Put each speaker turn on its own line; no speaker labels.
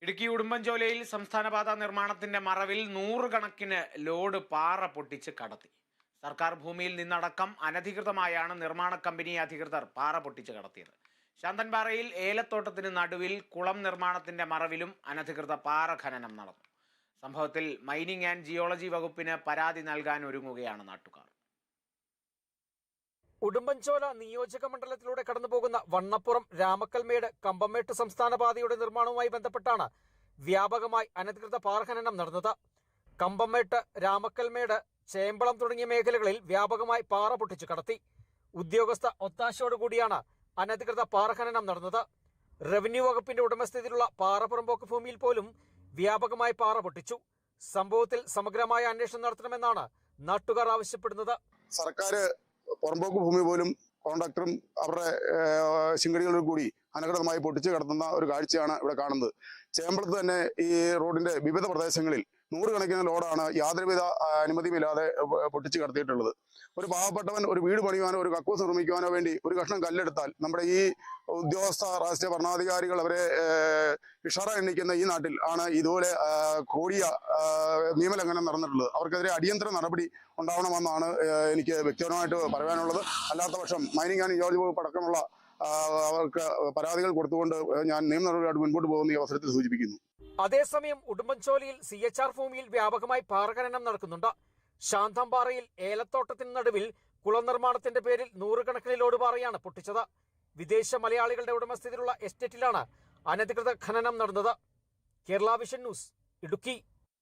ഇടുക്കി ഉടുമ്പൻചോലയിൽ സംസ്ഥാനപാത നിർമ്മാണത്തിന്റെ മറവിൽ നൂറുകണക്കിന് ലോഡ് പാറ പൊട്ടിച്ച് കടത്തി. സർക്കാർ ഭൂമിയിൽ നിന്നടക്കം അനധികൃതമായാണ് നിർമ്മാണ കമ്പനി അധികൃതർ പാറ പൊട്ടിച്ച് കടത്തിയത്. ശാന്തൻപാറയിൽ ഏലത്തോട്ടത്തിന് നടുവിൽ കുളം നിർമ്മാണത്തിന്റെ മറവിലും അനധികൃത പാറ ഖനനം നടന്നു. സംഭവത്തിൽ മൈനിങ് ആൻഡ് ജിയോളജി വകുപ്പിന് പരാതി നൽകാൻ ഒരുങ്ങുകയാണ് നാട്ടുകാർ.
ഉടുമ്പൻചോല നിയോജക മണ്ഡലത്തിലൂടെ കടന്നുപോകുന്ന വണ്ണപ്പുറം രാമക്കൽമേട് കമ്പമേട്ട് സംസ്ഥാന പാതയുടെ നിർമ്മാണവുമായി ബന്ധപ്പെട്ടാണ് വ്യാപകമായി അനധികൃത പാറഖനനം നടന്നത്. കമ്പമേട്ട്, രാമക്കൽമേട്, ചേമ്പളം തുടങ്ങിയ മേഖലകളിൽ വ്യാപകമായി പാറ പൊട്ടിച്ചു കടത്തി. ഉദ്യോഗസ്ഥ ഒത്താശയോടുകൂടിയാണ് അനധികൃത പാറഖനനം നടന്നത്. റവന്യൂ വകുപ്പിന്റെ ഉടമസ്ഥതയിലുള്ള പാറപ്പുറമ്പോക്ക് ഭൂമിയിൽ പോലും വ്യാപകമായി പാറ പൊട്ടിച്ചു. സംഭവത്തിൽ സമഗ്രമായ അന്വേഷണം നടത്തണമെന്നാണ് നാട്ടുകാർ ആവശ്യപ്പെടുന്നത്.
സർക്കാർ പുറമ്പോക്ക് ഭൂമി പോലും കോൺട്രാക്ടറും അവരുടെ ശിങ്കടികളും കൂടി അനധികൃതമായി പൊട്ടിച്ചു കിടത്തുന്ന ഒരു കാഴ്ചയാണ് ഇവിടെ കാണുന്നത്. ചേമ്പളത്ത് തന്നെ ഈ റോഡിന്റെ വിവിധ പ്രദേശങ്ങളിൽ നൂറുകണക്കിന് ലോഡാണ് യാതൊരുവിധ അനുമതിയുമില്ലാതെ പൊട്ടിച്ചു കിടത്തിയിട്ടുള്ളത്. ഒരു പാവപ്പെട്ടവൻ ഒരു വീട് പണിയുവാനോ ഒരു കക്കൂസ് നിർമ്മിക്കുവാനോ വേണ്ടി ഒരു കഷ്ണം കല്ലെടുത്താൽ നമ്മുടെ ഈ ഉദ്യോഗസ്ഥ രാഷ്ട്രീയ ഭരണാധികാരികൾ അവരെ ഇഷാറ എണ്ണിക്കുന്ന ഈ നാട്ടിൽ ആണ് ഇതുപോലെ കോടിയ നിയമലംഘനം നടന്നിട്ടുള്ളത്. അവർക്കെതിരെ അടിയന്തര നടപടി ഉണ്ടാവണമെന്നാണ് എനിക്ക് വ്യക്തിപരമായിട്ട് പറയാനുള്ളത്. അല്ലാത്ത പക്ഷം മൈനിങ് ആൻഡ് ജിയോളജി വകുപ്പ് അടക്കമുള്ള അവർക്ക് പരാതികൾ കൊടുത്തുകൊണ്ട് ഞാൻ നിയമ നടപടിയായിട്ട് മുൻപോട്ട് പോകുന്ന ഈ അവസരത്തിൽ സൂചിപ്പിക്കുന്നു.
അതേസമയം ഉടുമ്പൻചോലയിൽ CHR ഭൂമിയിൽ വ്യാപകമായി പാറഖനനം നടക്കുന്നുണ്ട്. ശാന്തൻപാറയിൽ ഏലത്തോട്ടത്തിന് നടുവിൽ കുളം നിർമ്മാണത്തിന്റെ പേരിൽ നൂറുകണക്കിന് ലോഡ് പാറയാണ് പൊട്ടിച്ചത്. വിദേശ മലയാളികളുടെ ഉടമസ്ഥതയിലുള്ള എസ്റ്റേറ്റിലാണ് അനധികൃത ഖനനം നടന്നത്. Kerala vision news, Idukki.